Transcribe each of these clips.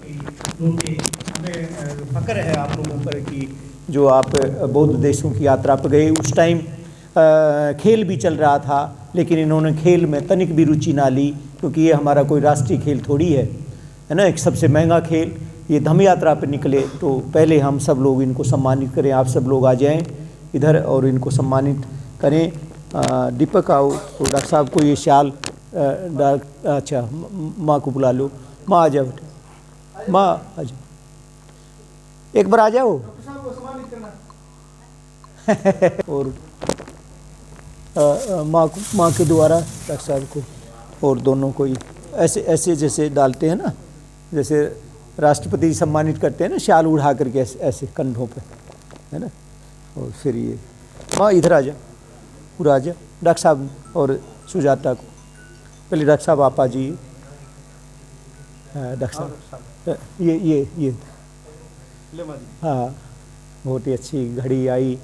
हमें फ़क्र है आप लोगों पर कि जो आप बौद्ध देशों की यात्रा पर गए, उस टाइम खेल भी चल रहा था, लेकिन इन्होंने खेल में तनिक भी रुचि ना ली, क्योंकि ये हमारा कोई राष्ट्रीय खेल थोड़ी है ना। एक सबसे महंगा खेल, ये धम्म यात्रा पर निकले, तो पहले हम सब लोग इनको सम्मानित करें। आप सब लोग आ जाएं इधर और इनको सम्मानित करें। दीपक आओ, तो डॉक्टर साहब को ये शाल, अच्छा माँ को बुला लो। माँ आ जाओ, माँ आ जाओ, एक बार आ जाओ। और माँ के द्वारा डॉक्टर साहब को और दोनों को ही ऐसे ऐसे जैसे डालते हैं ना, जैसे राष्ट्रपति सम्मानित करते हैं ना, शाल उड़ा करके ऐसे ऐसे कंधों पे, है ना। और फिर ये माँ इधर आ जा, पूरा आ जा। डॉक्टर साहब और सुजाता को, पहले डॉक्टर साहब आप आ जाइए। डॉक्टर साहब ये हाँ, बहुत ही अच्छी घड़ी आई,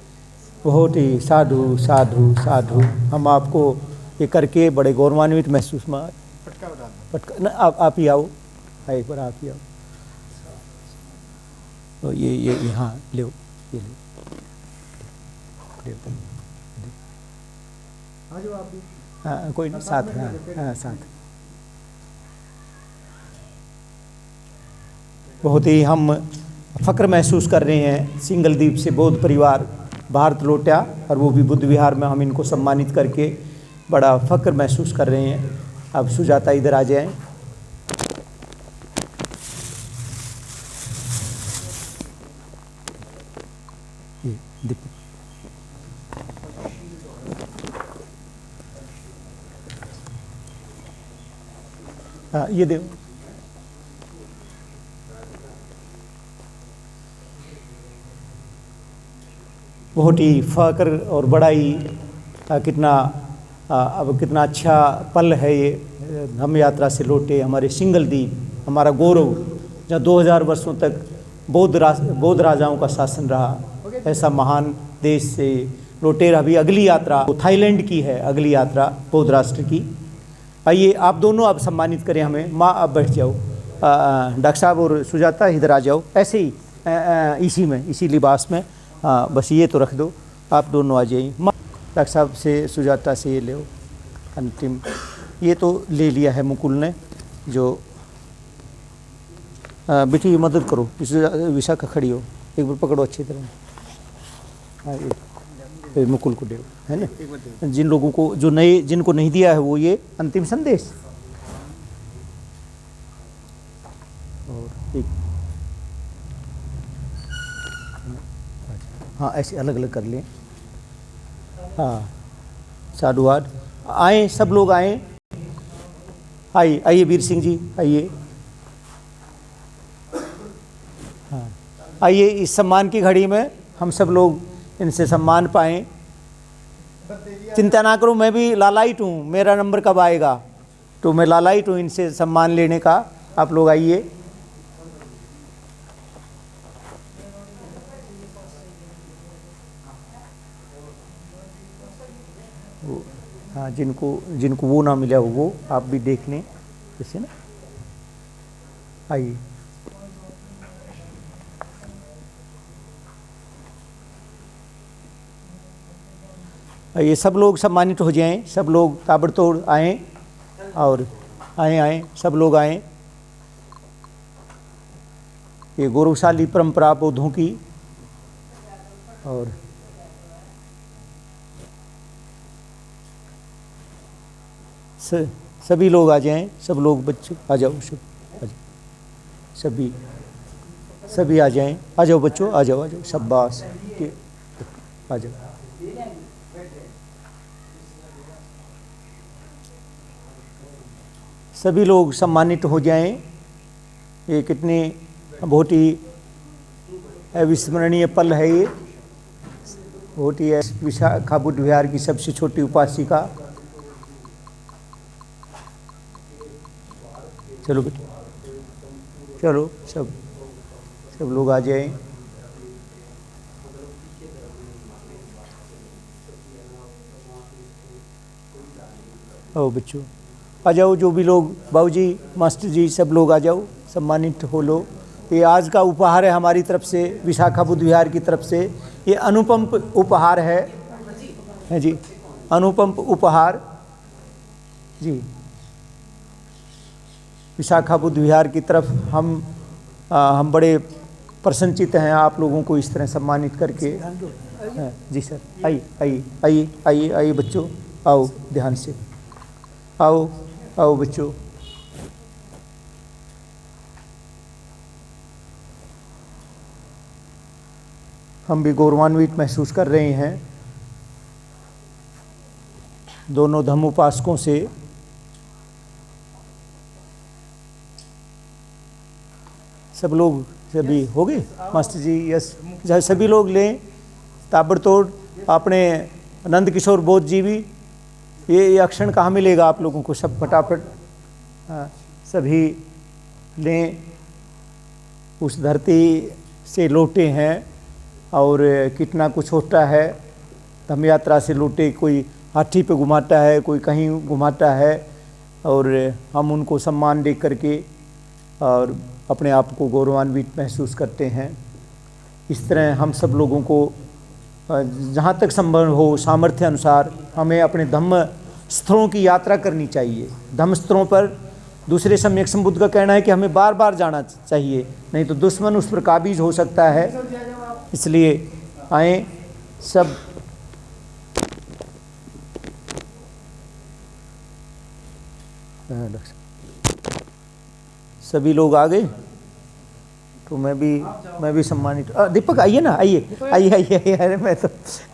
बहुत ही साधु साधु साधु। हम आपको ये करके बड़े गौरवान्वित महसूस में पटका ना, आप ही आओ, एक बार आप ही आओ। तो ये हाँ ले, ये ले आप भी। हाँ कोई नहीं, साथ, हाँ साथ। बहुत ही हम फ़क्र महसूस कर रहे हैं, सिंगल द्वीप से बौद्ध परिवार भारत लौटा, और वो भी बुद्ध विहार में हम इनको सम्मानित करके बड़ा फ़क्र महसूस कर रहे हैं। अब सुजाता इधर आ जाएं। ये हाँ, ये दे। बहुत ही फ़ख्र और बड़ा ही कितना अब कितना अच्छा पल है ये। हम यात्रा से लौटे, हमारे सिंगल द्वीप, हमारा गौरव, जहाँ 2000 वर्षों तक बौद्ध राजाओं का शासन रहा, ऐसा महान देश से लौटे। अभी अगली यात्रा तो थाईलैंड की है, अगली यात्रा बौद्ध राष्ट्र की। आइए आप दोनों अब सम्मानित करें हमें। माँ आप बैठ जाओ, डॉक्टर साहब और सुजाता इधर आ जाओ, ऐसे ही इसी में, इसी लिबास में। हाँ बस ये तो रख दो, आप दोनों आ जाइए। माँ डॉक्टर साहब से सुजाता से ये ले अंतिम, ये तो ले लिया है मुकुल ने। जो बेटी मदद करो, विशाखा खड़ी हो, एक बार पकड़ो अच्छी तरह। हाँ ये मुकुल को दे, है ना। जिन लोगों को, जो नए, जिनको नहीं दिया है, वो ये अंतिम संदेश। और एक हाँ ऐसे अलग अलग कर लें। हाँ साधुवाद, आए सब लोग आए, आइए आइए वीर सिंह जी आइए। हाँ आइए, इस सम्मान की घड़ी में हम सब लोग इनसे सम्मान पाएँ। चिंता ना करो, मैं भी लालायित हूँ, मेरा नंबर कब आएगा, तो मैं लालायित हूँ इनसे सम्मान लेने का। आप लोग आइए। हाँ जिनको वो ना मिला हो वो आप भी देख लें, जैसे ना। आइए ये सब लोग सम्मानित हो जाएं, सब लोग ताबड़तोड़ आएँ, और आएँ सब लोग आएँ। ये गौरवशाली परंपरा बौद्धों की, और सभी लोग आ जाएं, सब लोग, बच्चों आ जाओ, सब आ जाओ, सभी आ जाएं, आ जाओ बच्चों, आ जाओ शाबाश, आ जाओ। सभी लोग सम्मानित हो जाएं। ये कितने बहुत ही अविस्मरणीय पल है ये, बहुत ही। विशाखा बुद्ध विहार की सबसे छोटी उपासिका। चलो बेटा, चलो सब लोग आ जाएं। आओ बच्चों, आ जाओ, जो भी लोग, बाबूजी, मास्टर जी, सब लोग आ जाओ, सम्मानित हो लो। ये आज का उपहार है हमारी तरफ से, विशाखा बुद्ध विहार की तरफ से। ये अनुपम उपहार है जी, अनुपम उपहार जी। विशाखा बुद्ध विहार की तरफ हम बड़े प्रसन्नचित हैं आप लोगों को इस तरह सम्मानित करके। जी सर, आइए आइए आइए आइए आइए बच्चों, आओ ध्यान से, आओ आओ बच्चों। हम भी गौरवान्वित महसूस कर रहे हैं दोनों धम्म उपासकों से। सब लोग सभी हो गए मास्टर जी? यस, जहाँ सभी लोग लें ताबड़तोड़। अपने नंद किशोर बोध जी भी, ये अक्षण कहाँ मिलेगा आप लोगों को? सब फटाफट सभी लें। उस धरती से लौटे हैं और कितना कुछ होता है। धम्म यात्रा से लौटे, कोई हाथी पे घुमाता है, कोई कहीं घुमाता है, और हम उनको सम्मान दे करके और अपने आप को गौरवान्वित महसूस करते हैं। इस तरह हम सब लोगों को जहाँ तक संभव हो सामर्थ्य अनुसार हमें अपने धम्म स्थलों की यात्रा करनी चाहिए। धम्म स्थलों पर दूसरे सम्यक संबुद्ध का कहना है कि हमें बार बार जाना चाहिए, नहीं तो दुश्मन उस पर काबिज हो सकता है। इसलिए आए सब। सभी लोग आ गए तो मैं भी सम्मानित। दीपक आइए ना, आइए आइए आइए आइए। अरे मैं तो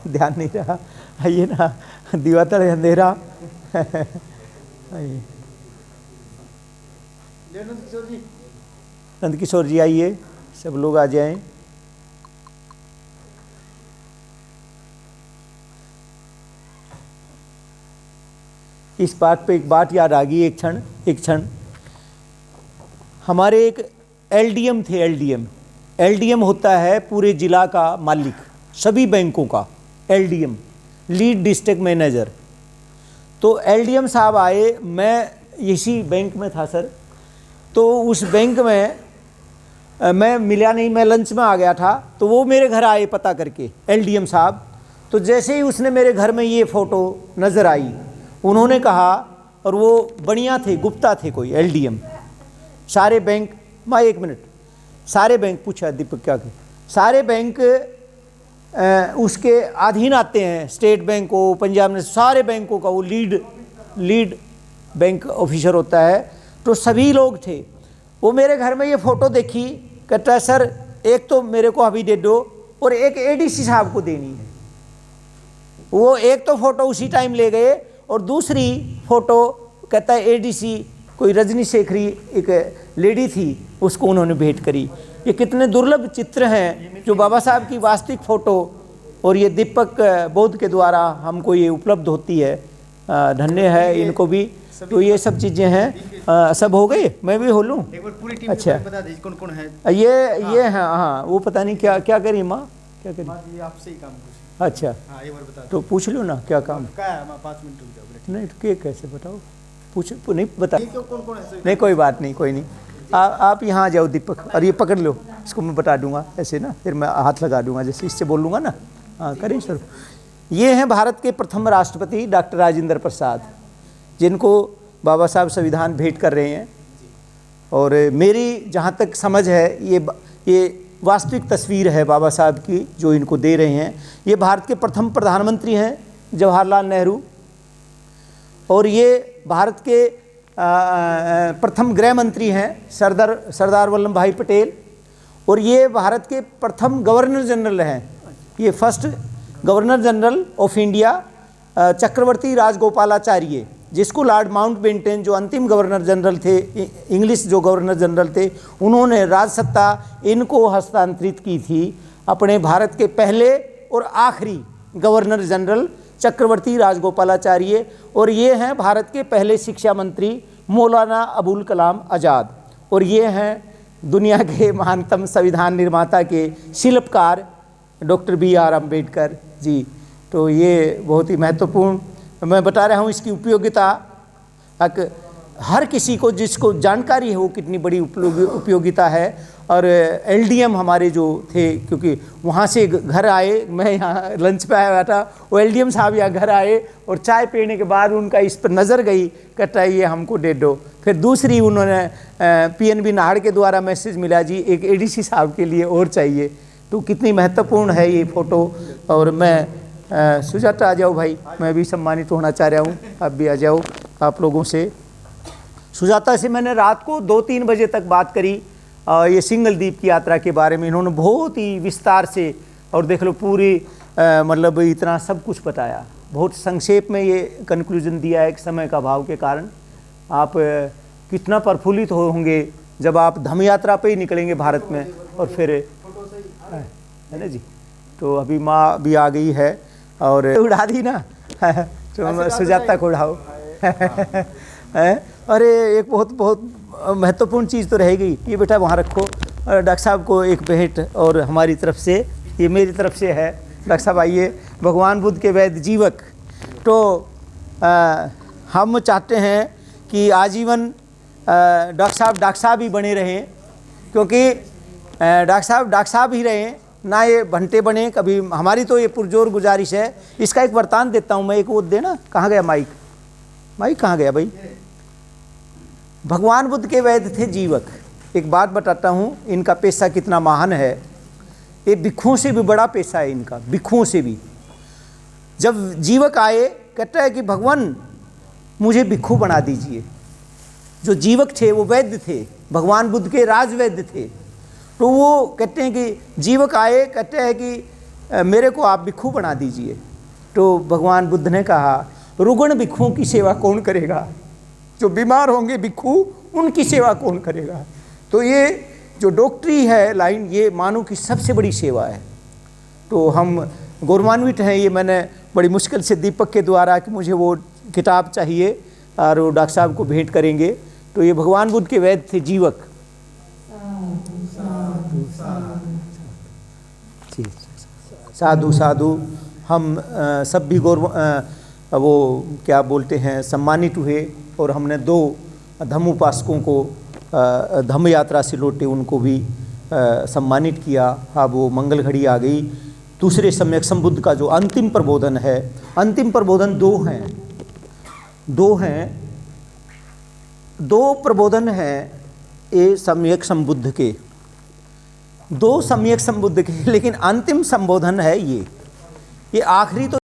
ध्यान नहीं रहा, आइए ना, दिवाकर अंधेरा। आइए नंद किशोर जी, आइए, सब लोग आ जाएं। इस बात पे एक बात याद आ गई, एक क्षण। हमारे एक एलडीएम थे। एलडीएम होता है पूरे जिला का मालिक, सभी बैंकों का एलडीएम, लीड डिस्ट्रिक्ट मैनेजर। तो एलडीएम साहब आए, मैं इसी बैंक में था सर। तो उस बैंक में मैं मिला नहीं, मैं लंच में आ गया था। तो वो मेरे घर आए पता करके, एलडीएम साहब। तो जैसे ही उसने मेरे घर में ये फ़ोटो नज़र आई, उन्होंने कहा, और वो बढ़िया थे, गुप्ता थे कोई एलडीएम, सारे बैंक, माँ एक मिनट, सारे बैंक, पूछा दीपक क्या कहे, सारे बैंक उसके अधीन आते हैं। स्टेट बैंक हो, पंजाब में, सारे बैंकों का वो लीड बैंक ऑफिसर होता है। तो सभी लोग थे। वो मेरे घर में ये फ़ोटो देखी, कहता है सर एक तो मेरे को अभी दे दो और एक एडीसी साहब को देनी है। वो एक तो फ़ोटो उसी टाइम ले गए और दूसरी फ़ोटो कहता है एडीसी कोई रजनी शेखरी एक लेडी थी, उसको उन्होंने भेंट करी। ये कितने दुर्लभ चित्र हैं जो बाबा साहब की वास्तविक फ़ोटो और ये दीपक बोध के द्वारा हमको ये उपलब्ध होती है। धन्य है इनको भी। तो ये सब चीज़ें हैं। सब हो गए, मैं भी हो लूँ? अच्छा, बता दीजिए कौन कौन है। ये हाँ, वो पता नहीं क्या क्या करी माँ, क्या करी? आपसे ही काम। अच्छा, एक बार बता। तो पूछ लो ना क्या काम। 5 मिनट नहीं तो कैसे बताओ, पूछ नहीं बता। नहीं कोई बात नहीं, कोई नहीं। आप यहाँ आ जाओ दीपक, और ये पकड़ लो, इसको मैं बता दूंगा ऐसे ना, फिर मैं हाथ लगा दूंगा, जैसे इससे बोल लूँगा ना। हाँ करें सर। ये हैं भारत के प्रथम राष्ट्रपति डॉक्टर राजेंद्र प्रसाद, जिनको बाबा साहब संविधान भेंट कर रहे हैं। और मेरी जहाँ तक समझ है, ये वास्तविक तस्वीर है बाबा साहब की जो इनको दे रहे हैं। ये भारत के प्रथम प्रधानमंत्री हैं जवाहरलाल नेहरू, और ये भारत के प्रथम गृह मंत्री हैं सरदार वल्लभ भाई पटेल, और ये भारत के प्रथम गवर्नर जनरल हैं। ये first governor general of India Chakravarti Rajagopalachari, जिसको लॉर्ड माउंटबेटन जो अंतिम गवर्नर जनरल थे, इंग्लिश जो गवर्नर जनरल थे, उन्होंने राजसत्ता इनको हस्तांतरित की थी। अपने भारत के पहले और आखिरी गवर्नर जनरल चक्रवर्ती राजगोपालाचार्य। और ये हैं भारत के पहले शिक्षा मंत्री मौलाना अबुल कलाम आज़ाद, और ये हैं दुनिया के महानतम संविधान निर्माता के शिल्पकार डॉक्टर BR अम्बेडकर जी। तो ये बहुत ही महत्वपूर्ण, मैं बता रहा हूँ इसकी उपयोगिता हर किसी को जिसको जानकारी है वो कितनी बड़ी उपयोगिता है। और एलडीएम हमारे जो थे, क्योंकि वहाँ से घर आए, मैं यहाँ लंच पे आया था, वो एलडीएम साहब यहाँ घर आए और चाय पीने के बाद उनका इस पर नज़र गई, कहता ये हमको दे दो। फिर दूसरी उन्होंने पीएनबी नाहड़ के द्वारा मैसेज मिला, जी एक एडीसी साहब के लिए और चाहिए। तो कितनी महत्वपूर्ण है ये फ़ोटो। और मैं सुजाता आ जाओ भाई, मैं भी सम्मानित होना चाह रहा हूँ, आप भी आ जाओ आप लोगों से। सुजाता से मैंने रात को 2-3 बजे तक बात करी ये सिंगल द्वीप की यात्रा के बारे में। इन्होंने बहुत ही विस्तार से और देख लो पूरी मतलब इतना सब कुछ बताया, बहुत संक्षेप में ये कंक्लूजन दिया है कि समय का अभाव के कारण। आप कितना प्रफुल्लित होंगे जब आप धम्म यात्रा पे ही निकलेंगे भारत में। और फिर है ना जी, तो अभी माँ भी आ गई है और उड़ा दी ना तो सुजाता को उड़ाओ अरे एक बहुत महत्वपूर्ण चीज़ तो रहेगी। ये बेटा वहाँ रखो। डॉक्टर साहब को एक भेंट और हमारी तरफ से, ये मेरी तरफ से है। डॉक्टर साहब आइए। भगवान बुद्ध के वैध जीवक। तो हम चाहते हैं कि आजीवन डॉक्टर साहब ही बने रहें, क्योंकि डॉक्टर साहब ही रहें ना, ये भंटे बने कभी। हमारी तो ये पुरजोर गुजारिश है। इसका एक वरदान देता हूँ मैं, एक वो देना। कहाँ गया माइक कहाँ गया भाई? भगवान बुद्ध के वैद्य थे जीवक। एक बात बताता हूँ, इनका पेशा कितना महान है। ये भिक्षुओं से भी बड़ा पेशा है इनका, भिक्षुओं से भी। जब जीवक आए, कहता है कि भगवान मुझे भिक्षु बना दीजिए। जो जीवक थे वो वैद्य थे, भगवान बुद्ध के राज वैद्य थे। तो वो कहते हैं कि जीवक आए, कहते हैं कि मेरे को आप भिक्षु बना दीजिए। तो भगवान बुद्ध ने कहा, रुग्ण भिक्षुओं की सेवा कौन करेगा? जो बीमार होंगे भिक्षु, उनकी सेवा कौन करेगा? तो ये जो डॉक्टरी है लाइन, ये मानव की सबसे बड़ी सेवा है। तो हम गौरवान्वित हैं। ये मैंने बड़ी मुश्किल से दीपक के द्वारा कि मुझे वो किताब चाहिए और वो डॉक्टर साहब को भेंट करेंगे। तो ये भगवान बुद्ध के वैद्य थे जीवक। साधु साधु। हम सब भी वो क्या बोलते हैं, सम्मानित हुए। और हमने 2 धम्म उपासकों को धम्म यात्रा से लौटे, उनको भी सम्मानित किया। अब वो मंगल घड़ी आ गई। दूसरे सम्यक संबुद्ध का जो अंतिम प्रबोधन है, अंतिम प्रबोधन 2 प्रबोधन हैं ये सम्यक संबुद्ध के, 2 सम्यक संबुद्ध के, लेकिन अंतिम संबोधन है ये आखिरी। तो